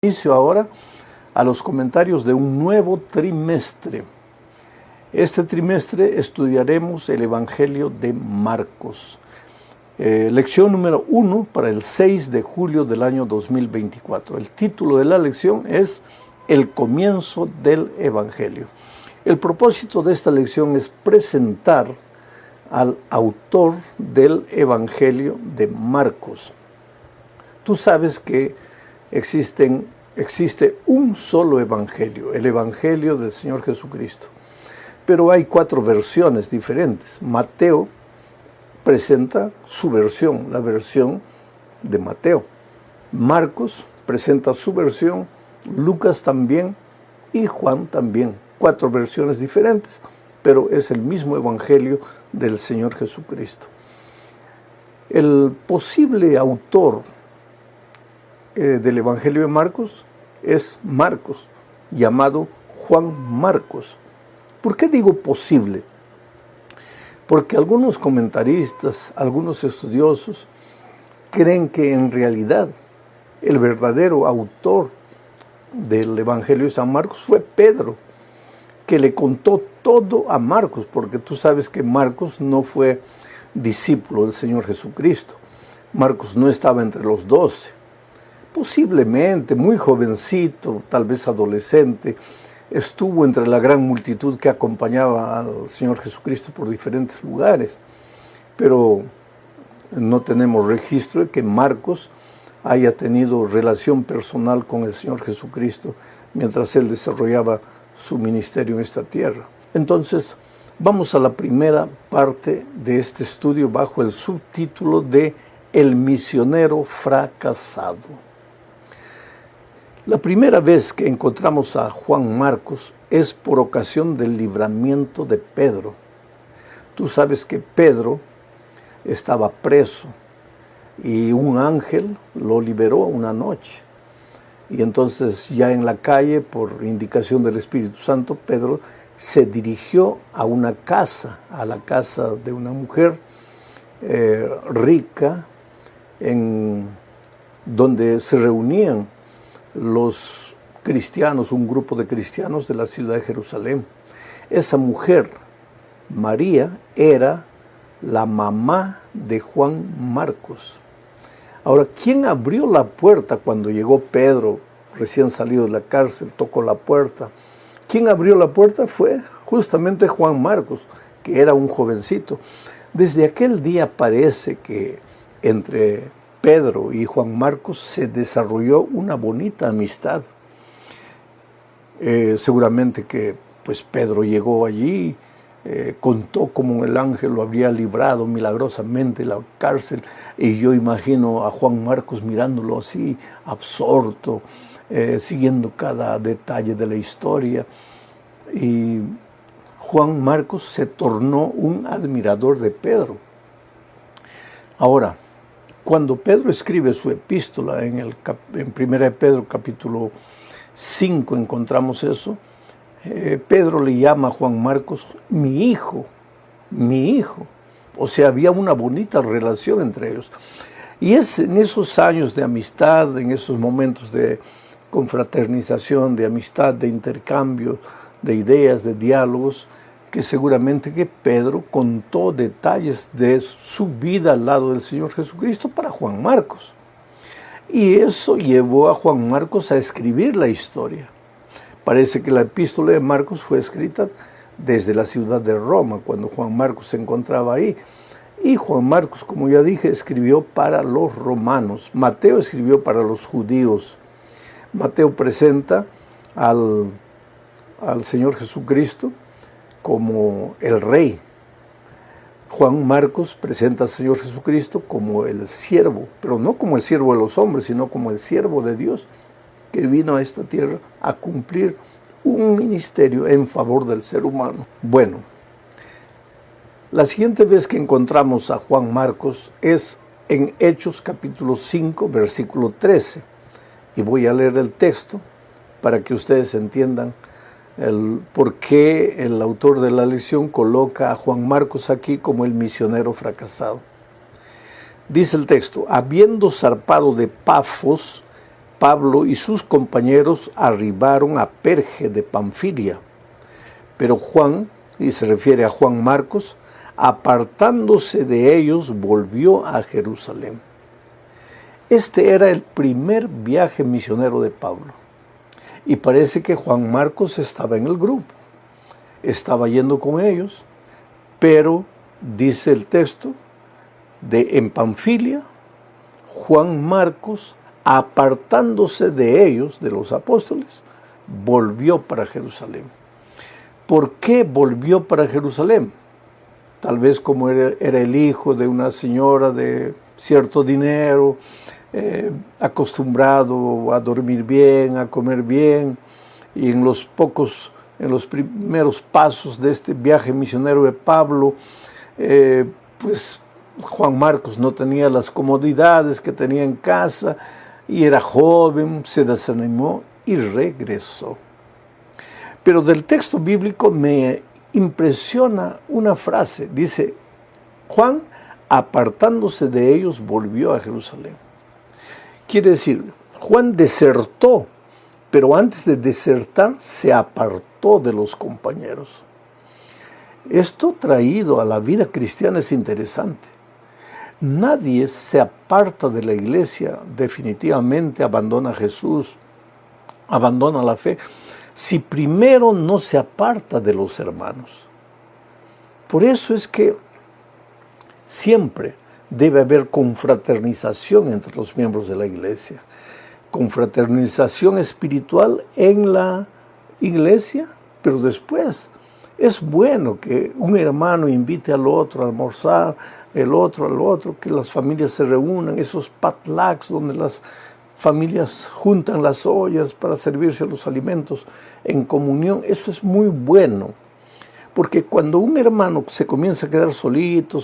Inicio ahora a los comentarios de un nuevo trimestre. Este trimestre estudiaremos el Evangelio de Marcos. Lección número 1 para el 6 de julio del año 2024. El título de la lección es El comienzo del Evangelio. El propósito de esta lección es presentar al autor del Evangelio de Marcos. Tú sabes que existe un solo evangelio, el evangelio del Señor Jesucristo. Pero hay 4 versiones diferentes. Mateo presenta su versión, la versión de Mateo. Marcos presenta su versión, Lucas también y Juan también. 4 versiones diferentes, pero es el mismo evangelio del Señor Jesucristo. El posible autor del Evangelio de Marcos es Marcos, llamado Juan Marcos. ¿Por qué digo posible? Porque algunos comentaristas, algunos estudiosos, creen que en realidad el verdadero autor del Evangelio de San Marcos fue Pedro, que le contó todo a Marcos, porque tú sabes que Marcos no fue discípulo del Señor Jesucristo. Marcos no estaba entre los 12. Posiblemente, muy jovencito, tal vez adolescente, estuvo entre la gran multitud que acompañaba al Señor Jesucristo por diferentes lugares. Pero no tenemos registro de que Marcos haya tenido relación personal con el Señor Jesucristo mientras él desarrollaba su ministerio en esta tierra. Entonces, vamos a la primera parte de este estudio bajo el subtítulo de El misionero fracasado. La primera vez que encontramos a Juan Marcos es por ocasión del libramiento de Pedro. Tú sabes que Pedro estaba preso y un ángel lo liberó una noche. Y entonces ya en la calle, por indicación del Espíritu Santo, Pedro se dirigió a una casa, a la casa de una mujer rica, en donde se reunían los cristianos, un grupo de cristianos de la ciudad de Jerusalén. Esa mujer, María, era la mamá de Juan Marcos. Ahora, ¿quién abrió la puerta cuando llegó Pedro, recién salido de la cárcel, tocó la puerta? ¿Quién abrió la puerta? Fue justamente Juan Marcos, que era un jovencito. Desde aquel día parece que entre Pedro y Juan Marcos se desarrolló una bonita amistad. Seguramente que pues Pedro llegó allí, contó cómo el ángel lo había librado milagrosamente de la cárcel, y yo imagino a Juan Marcos mirándolo así, absorto, siguiendo cada detalle de la historia. Y Juan Marcos se tornó un admirador de Pedro. Ahora, cuando Pedro escribe su epístola, en 1 de Pedro capítulo 5 encontramos eso, Pedro le llama a Juan Marcos mi hijo. O sea, había una bonita relación entre ellos. Y es en esos años de amistad, en esos momentos de confraternización, de amistad, de intercambio, de ideas, de diálogos, que seguramente que Pedro contó detalles de su vida al lado del Señor Jesucristo para Juan Marcos. Y eso llevó a Juan Marcos a escribir la historia. Parece que la epístola de Marcos fue escrita desde la ciudad de Roma, cuando Juan Marcos se encontraba ahí. Y Juan Marcos, como ya dije, escribió para los romanos. Mateo escribió para los judíos. Mateo presenta al Señor Jesucristo como el rey. Juan Marcos presenta al Señor Jesucristo como el siervo, pero no como el siervo de los hombres, sino como el siervo de Dios, que vino a esta tierra a cumplir un ministerio en favor del ser humano. Bueno, la siguiente vez que encontramos a Juan Marcos es en Hechos capítulo 5, versículo 13. Y voy a leer el texto para que ustedes entiendan por qué el autor de la lección coloca a Juan Marcos aquí como el misionero fracasado. Dice el texto: habiendo zarpado de Pafos, Pablo y sus compañeros arribaron a Perge de Panfilia, pero Juan, y se refiere a Juan Marcos, apartándose de ellos, volvió a Jerusalén. Este era el primer viaje misionero de Pablo, y parece que Juan Marcos estaba en el grupo, estaba yendo con ellos, pero dice el texto, en Panfilia, Juan Marcos, apartándose de ellos, de los apóstoles, volvió para Jerusalén. ¿Por qué volvió para Jerusalén? Tal vez como era el hijo de una señora de cierto dinero, acostumbrado a dormir bien, a comer bien, y en los primeros pasos de este viaje misionero de Pablo, pues Juan Marcos no tenía las comodidades que tenía en casa, y era joven, se desanimó y regresó. Pero del texto bíblico me impresiona una frase. Dice, Juan, apartándose de ellos, volvió a Jerusalén. Quiere decir, Juan desertó, pero antes de desertar se apartó de los compañeros. Esto traído a la vida cristiana es interesante. Nadie se aparta de la iglesia, definitivamente abandona a Jesús, abandona la fe, si primero no se aparta de los hermanos. Por eso es que siempre debe haber confraternización entre los miembros de la iglesia, confraternización espiritual en la iglesia, pero después es bueno que un hermano invite al otro a almorzar, el otro al otro, que las familias se reúnan, esos potlucks donde las familias juntan las ollas para servirse los alimentos en comunión. Eso es muy bueno, porque cuando un hermano se comienza a quedar solito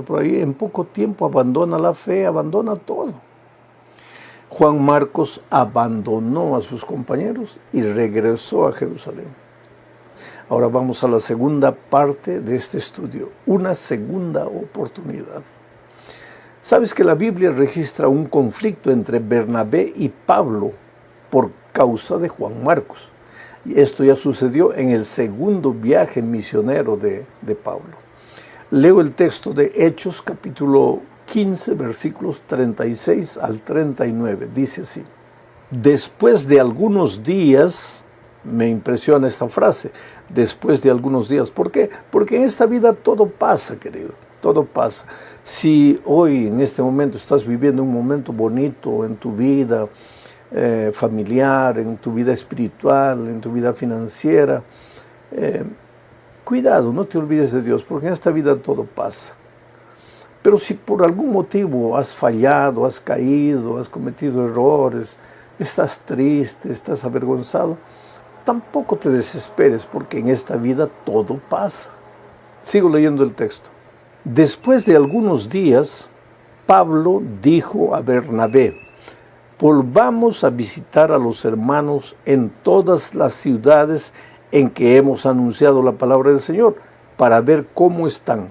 por ahí, en poco tiempo abandona la fe, abandona todo. Juan Marcos abandonó a sus compañeros y regresó a Jerusalén. Ahora vamos a la segunda parte de este estudio, una segunda oportunidad. ¿Sabes que la Biblia registra un conflicto entre Bernabé y Pablo por causa de Juan Marcos? Y esto ya sucedió en el segundo viaje misionero de Pablo. Leo el texto de Hechos, capítulo 15, versículos 36 al 39. Dice así: después de algunos días, me impresiona esta frase, después de algunos días. ¿Por qué? Porque en esta vida todo pasa, querido, todo pasa. Si hoy, en este momento, estás viviendo un momento bonito en tu vida familiar, en tu vida espiritual, en tu vida financiera, cuidado, no te olvides de Dios, porque en esta vida todo pasa. Pero si por algún motivo has fallado, has caído, has cometido errores, estás triste, estás avergonzado, tampoco te desesperes, porque en esta vida todo pasa. Sigo leyendo el texto. Después de algunos días, Pablo dijo a Bernabé: volvamos a visitar a los hermanos en todas las ciudades en que hemos anunciado la palabra del Señor, para ver cómo están.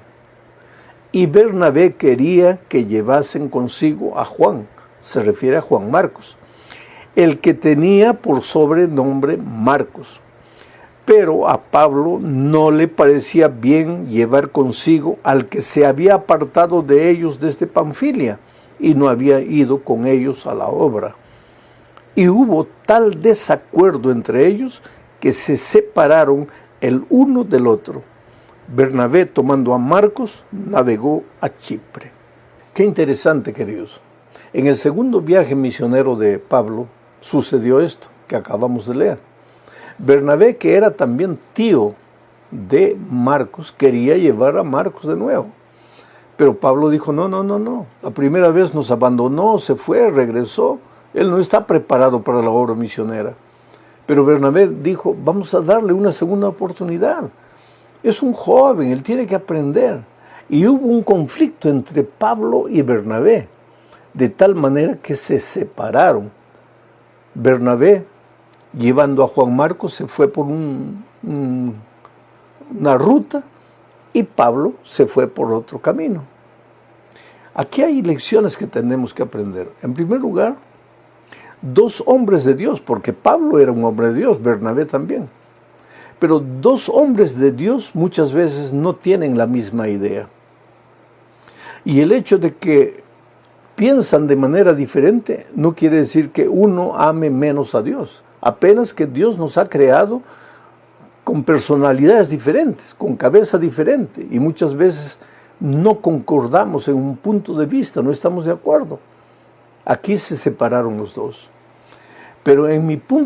Y Bernabé quería que llevasen consigo a Juan, se refiere a Juan Marcos, el que tenía por sobrenombre Marcos. Pero a Pablo no le parecía bien llevar consigo al que se había apartado de ellos desde Panfilia y no había ido con ellos a la obra. Y hubo tal desacuerdo entre ellos que se separaron el uno del otro. Bernabé, tomando a Marcos, navegó a Chipre. Qué interesante, queridos. En el segundo viaje misionero de Pablo sucedió esto que acabamos de leer. Bernabé, que era también tío de Marcos, quería llevar a Marcos de nuevo. Pero Pablo dijo, no. La primera vez nos abandonó, se fue, regresó. Él no está preparado para la obra misionera. Pero Bernabé dijo, vamos a darle una segunda oportunidad. Es un joven, él tiene que aprender. Y hubo un conflicto entre Pablo y Bernabé, de tal manera que se separaron. Bernabé, llevando a Juan Marcos, se fue por una ruta y Pablo se fue por otro camino. Aquí hay lecciones que tenemos que aprender. En primer lugar, dos hombres de Dios, porque Pablo era un hombre de Dios, Bernabé también. Pero dos hombres de Dios muchas veces no tienen la misma idea. Y el hecho de que piensan de manera diferente no quiere decir que uno ame menos a Dios. Apenas que Dios nos ha creado con personalidades diferentes, con cabeza diferente. Y muchas veces no concordamos en un punto de vista, no estamos de acuerdo. Aquí se separaron los dos. Pero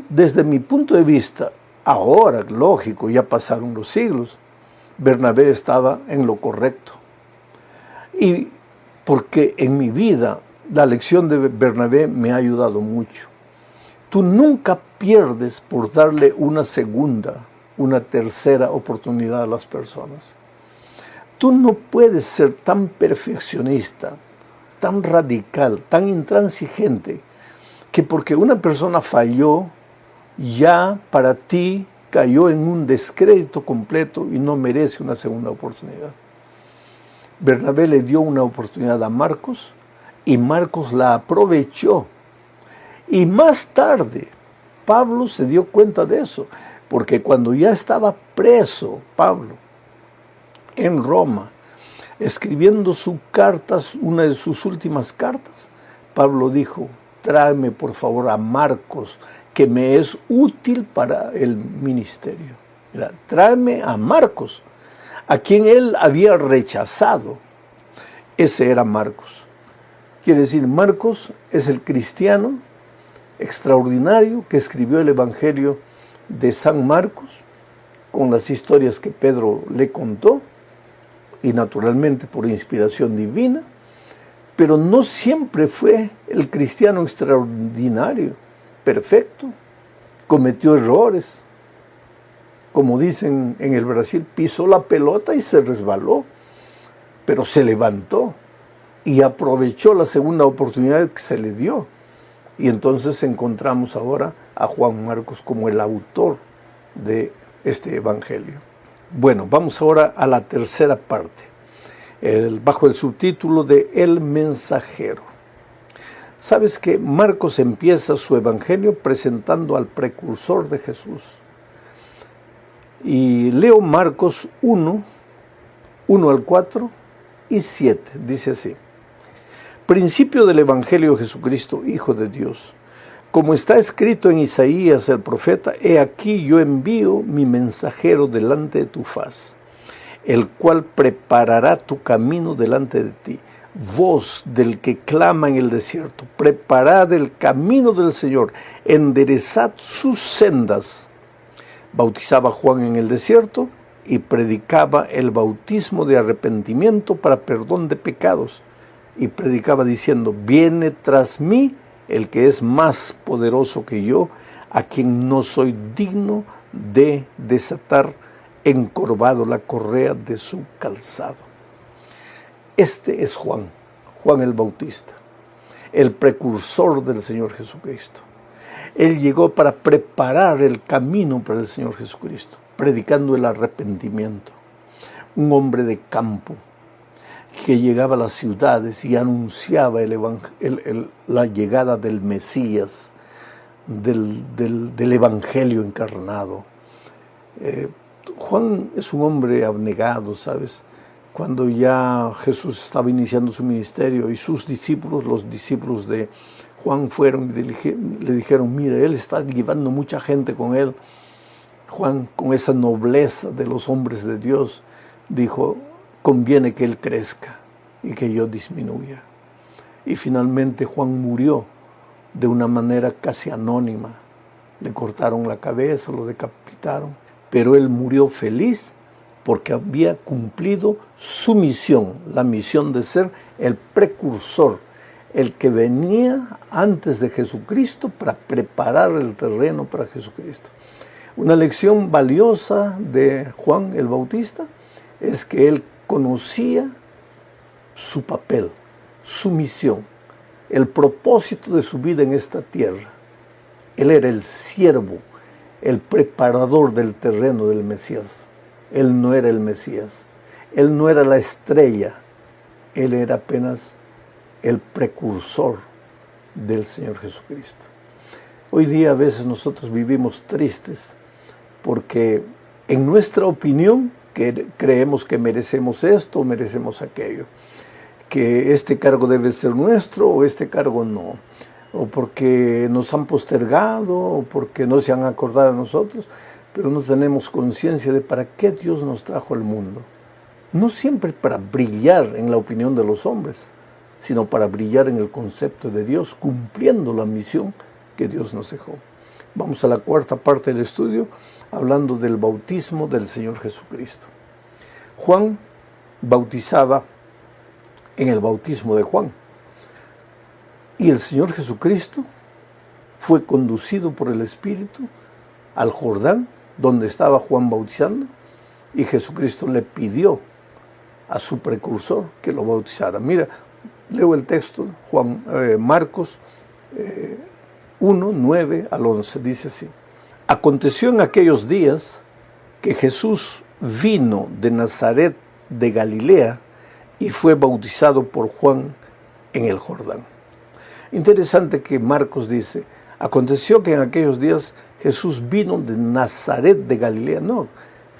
desde mi punto de vista, ahora, lógico, ya pasaron los siglos, Bernabé estaba en lo correcto. Y porque en mi vida la lección de Bernabé me ha ayudado mucho. Tú nunca pierdes por darle una segunda, una tercera oportunidad a las personas. Tú no puedes ser tan perfeccionista, tan radical, tan intransigente, que porque una persona falló, ya para ti cayó en un descrédito completo y no merece una segunda oportunidad. Bernabé le dio una oportunidad a Marcos y Marcos la aprovechó. Y más tarde, Pablo se dio cuenta de eso, porque cuando ya estaba preso Pablo en Roma, escribiendo sus cartas, una de sus últimas cartas, Pablo dijo: tráeme por favor a Marcos, que me es útil para el ministerio. Mira, tráeme a Marcos, a quien él había rechazado. Ese era Marcos. Quiere decir, Marcos es el cristiano extraordinario que escribió el Evangelio de San Marcos, con las historias que Pedro le contó, y naturalmente por inspiración divina, pero no siempre fue el cristiano extraordinario, perfecto. Cometió errores. Como dicen en el Brasil, pisó la pelota y se resbaló, pero se levantó y aprovechó la segunda oportunidad que se le dio. Y entonces encontramos ahora a Juan Marcos como el autor de este evangelio. Bueno, vamos ahora a la tercera parte, bajo el subtítulo de El Mensajero. Sabes que Marcos empieza su evangelio presentando al precursor de Jesús. Y leo Marcos 1 al 4 y 7, dice así: principio del Evangelio de Jesucristo, Hijo de Dios. Como está escrito en Isaías el profeta: he aquí yo envío mi mensajero delante de tu faz, el cual preparará tu camino delante de ti. Voz del que clama en el desierto: preparad el camino del Señor, enderezad sus sendas. Bautizaba Juan en el desierto y predicaba el bautismo de arrepentimiento para perdón de pecados. Y predicaba diciendo: viene tras mí el que es más poderoso que yo, a quien no soy digno de desatar encorvado la correa de su calzado. Este es Juan el Bautista, el precursor del Señor Jesucristo. Él llegó para preparar el camino para el Señor Jesucristo, predicando el arrepentimiento. Un hombre de campo que llegaba a las ciudades y anunciaba la llegada del Mesías, del Evangelio encarnado. Juan es un hombre abnegado, ¿sabes? Cuando ya Jesús estaba iniciando su ministerio y sus discípulos, los discípulos de Juan, fueron y le dijeron: mira, él está llevando mucha gente con él. Juan, con esa nobleza de los hombres de Dios, dijo: conviene que él crezca y que yo disminuya. Y finalmente Juan murió de una manera casi anónima. Le cortaron la cabeza, lo decapitaron, pero él murió feliz porque había cumplido su misión, la misión de ser el precursor, el que venía antes de Jesucristo para preparar el terreno para Jesucristo. Una lección valiosa de Juan el Bautista es que él conocía su papel, su misión, el propósito de su vida en esta tierra. Él era el siervo, el preparador del terreno del Mesías. Él no era el Mesías, él no era la estrella, él era apenas el precursor del Señor Jesucristo. Hoy día a veces nosotros vivimos tristes porque en nuestra opinión creemos que merecemos esto o merecemos aquello, que este cargo debe ser nuestro o este cargo no, o porque nos han postergado o porque no se han acordado de nosotros, pero no tenemos conciencia de para qué Dios nos trajo al mundo. No siempre para brillar en la opinión de los hombres, sino para brillar en el concepto de Dios, cumpliendo la misión que Dios nos dejó. Vamos a la cuarta parte del estudio, hablando del bautismo del Señor Jesucristo. Juan bautizaba en el bautismo de Juan, y el Señor Jesucristo fue conducido por el Espíritu al Jordán, donde estaba Juan bautizando, y Jesucristo le pidió a su precursor que lo bautizara. Mira, leo el texto, Marcos 1, 9 al 11, dice así. Aconteció en aquellos días que Jesús vino de Nazaret de Galilea y fue bautizado por Juan en el Jordán. Interesante que Marcos dice, aconteció que en aquellos días Jesús vino de Nazaret de Galilea. No,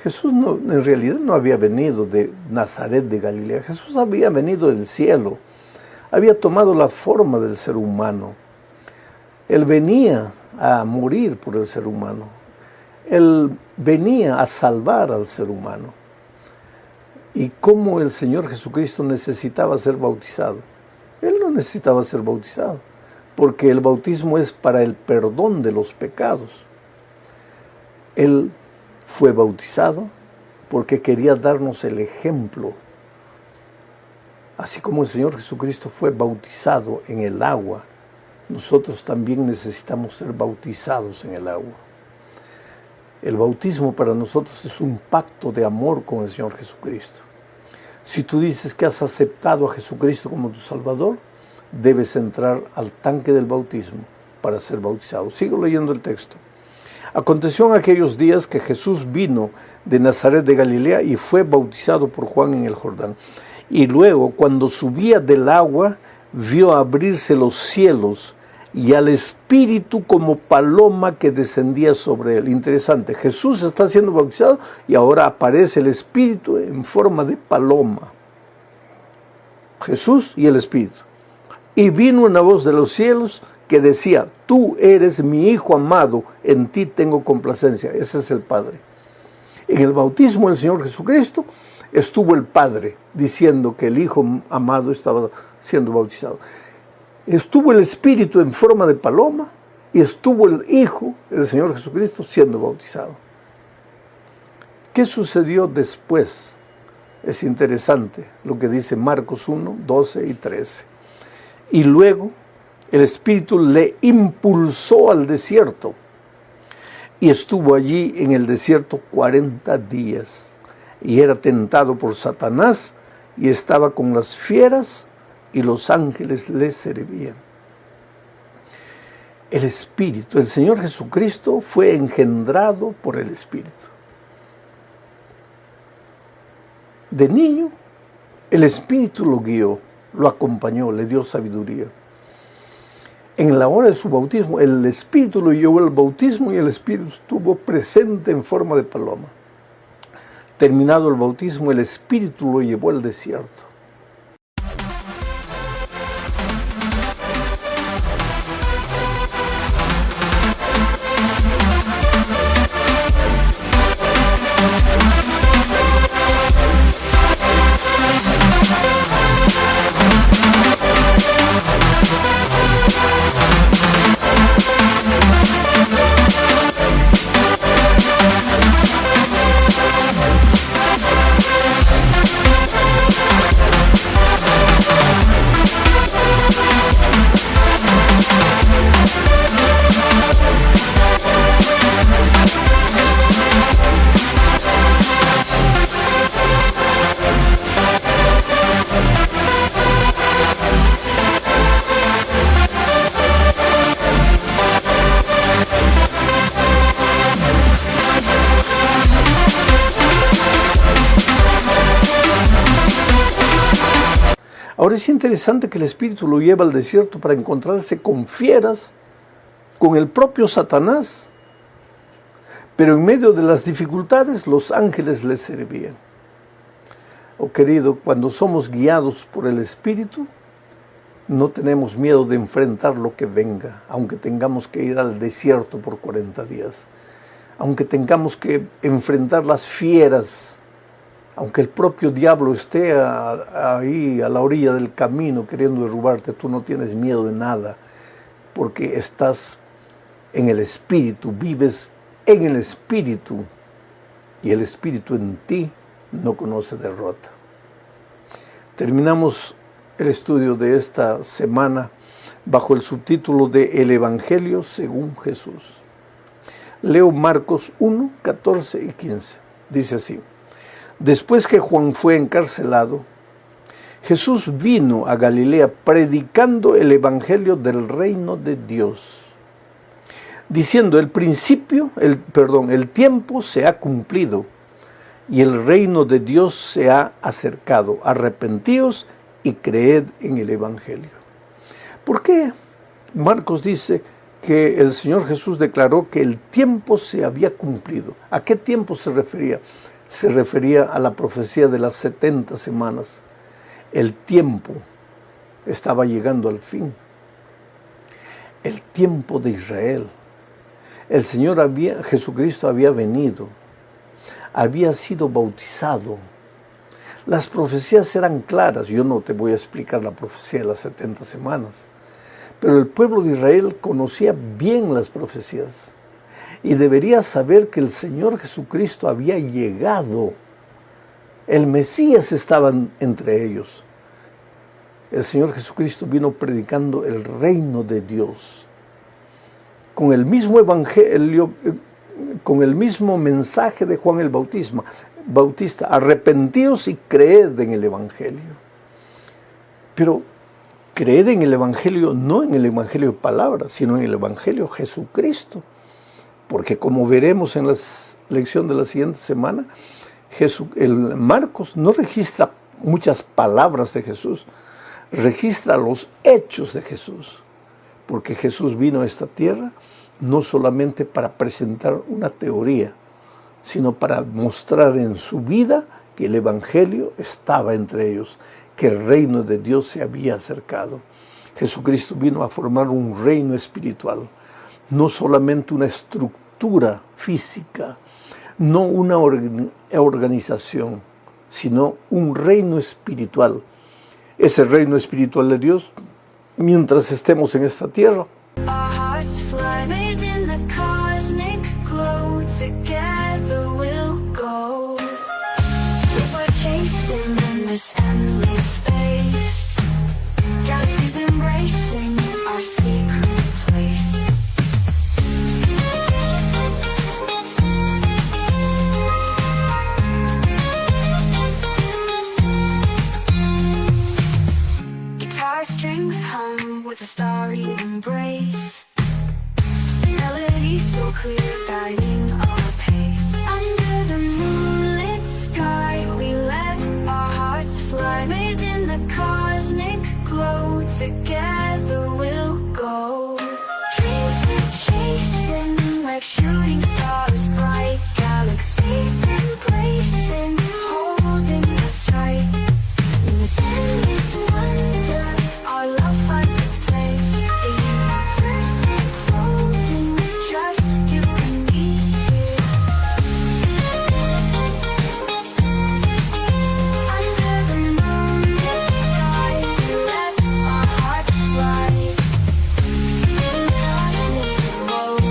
Jesús en realidad no había venido de Nazaret de Galilea. Jesús había venido del cielo, había tomado la forma del ser humano. Él venía a morir por el ser humano. Él venía a salvar al ser humano. ¿Y cómo el Señor Jesucristo necesitaba ser bautizado? Él no necesitaba ser bautizado, porque el bautismo es para el perdón de los pecados. Él fue bautizado porque quería darnos el ejemplo. Así como el Señor Jesucristo fue bautizado en el agua, nosotros también necesitamos ser bautizados en el agua. El bautismo para nosotros es un pacto de amor con el Señor Jesucristo. Si tú dices que has aceptado a Jesucristo como tu Salvador, debes entrar al tanque del bautismo para ser bautizado. Sigo leyendo el texto. Aconteció en aquellos días que Jesús vino de Nazaret de Galilea y fue bautizado por Juan en el Jordán. Y luego, cuando subía del agua, vio abrirse los cielos y al Espíritu como paloma que descendía sobre él. Interesante, Jesús está siendo bautizado y ahora aparece el Espíritu en forma de paloma. Jesús y el Espíritu. Y vino una voz de los cielos que decía, tú eres mi Hijo amado, en ti tengo complacencia. Ese es el Padre. En el bautismo del Señor Jesucristo estuvo el Padre diciendo que el Hijo amado estaba siendo bautizado. Estuvo el Espíritu en forma de paloma y estuvo el Hijo, el Señor Jesucristo, siendo bautizado. ¿Qué sucedió después? Es interesante lo que dice Marcos 1, 12 y 13. Y luego el Espíritu le impulsó al desierto y estuvo allí en el desierto 40 días y era tentado por Satanás y estaba con las fieras y los ángeles le servían. El Espíritu, el Señor Jesucristo fue engendrado por el Espíritu. De niño, el Espíritu lo guió, lo acompañó, le dio sabiduría. En la hora de su bautismo, el Espíritu lo llevó al bautismo y el Espíritu estuvo presente en forma de paloma. Terminado el bautismo, el Espíritu lo llevó al desierto. Ahora es interesante que el Espíritu lo lleva al desierto para encontrarse con fieras, con el propio Satanás, pero en medio de las dificultades los ángeles le servían. Oh querido, cuando somos guiados por el Espíritu, no tenemos miedo de enfrentar lo que venga, aunque tengamos que ir al desierto por 40 días, aunque tengamos que enfrentar las fieras, aunque el propio diablo esté ahí a la orilla del camino queriendo derrubarte, tú no tienes miedo de nada, porque estás en el Espíritu, vives en el Espíritu, y el Espíritu en ti no conoce derrota. Terminamos el estudio de esta semana bajo el subtítulo de El Evangelio según Jesús. Leo Marcos 1, 14 y 15. Dice así: Después que Juan fue encarcelado, Jesús vino a Galilea predicando el Evangelio del reino de Dios, diciendo: el tiempo se ha cumplido y el reino de Dios se ha acercado. Arrepentíos y creed en el Evangelio. ¿Por qué Marcos dice que el Señor Jesús declaró que el tiempo se había cumplido? ¿A qué tiempo se refería? Se refería a la profecía de las 70 semanas. El tiempo estaba llegando al fin. El tiempo de Israel. Jesucristo había venido, había sido bautizado. Las profecías eran claras. Yo no te voy a explicar la profecía de las 70 semanas, pero el pueblo de Israel conocía bien las profecías y debería saber que el Señor Jesucristo había llegado. El Mesías estaba entre ellos. El Señor Jesucristo vino predicando el reino de Dios, con el mismo evangelio, con el mismo mensaje de Juan el Bautista: arrepentíos y creed en el Evangelio. Pero creed en el Evangelio, no en el Evangelio de palabras, sino en el Evangelio Jesucristo. Porque como veremos en la lección de la siguiente semana, el Marcos no registra muchas palabras de Jesús, registra los hechos de Jesús. Porque Jesús vino a esta tierra no solamente para presentar una teoría, sino para mostrar en su vida que el Evangelio estaba entre ellos, que el reino de Dios se había acercado. Jesucristo vino a formar un reino espiritual, no solamente una estructura física, no una organización, sino un reino espiritual. Ese reino espiritual de Dios, mientras estemos en esta tierra, strings hum with a starry embrace. Melody so clear, guiding our pace. Under the moonlit sky, we let our hearts fly. Made in the cosmic glow, together we'll go. Dreams we're chasing, like shooting stars bright. Galaxies embracing, holding us tight. In this endless wonder, our love finds its place. The universe unfolding, just you and me here. Under the moonlit sky, we let our hearts fly. In cosmic glow,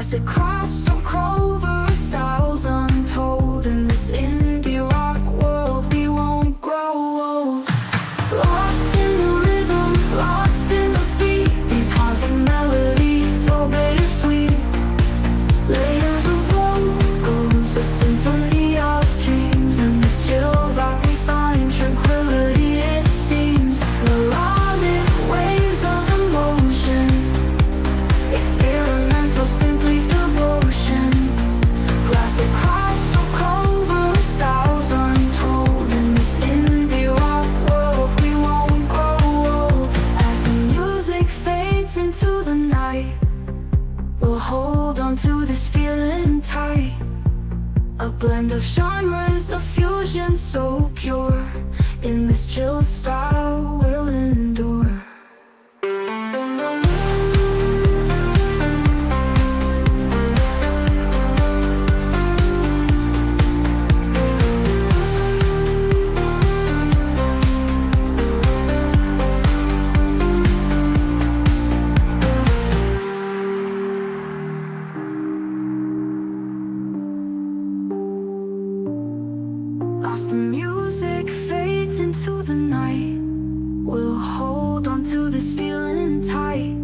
Classic cross or Clover, styles untold. In this indie rock world, we won't grow old. Lost in the rhythm, lost in the beat. These haunting melodies, so bittersweet. Layers of vocals, a symphony of dreams. In this chill vibe we find tranquility, it seems. Melodic waves of emotion, experimental, simply devotion. Classic cross or Clover, styles untold. In this indie rock world, we won't grow old. As the music fades into the night, we'll hold on to this feeling tight. A blend of genres, a fusion so pure. In this chill style we'll endure. As the music fades into the night, we'll hold on to this feeling tight.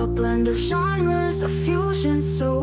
A blend of genres, a fusion so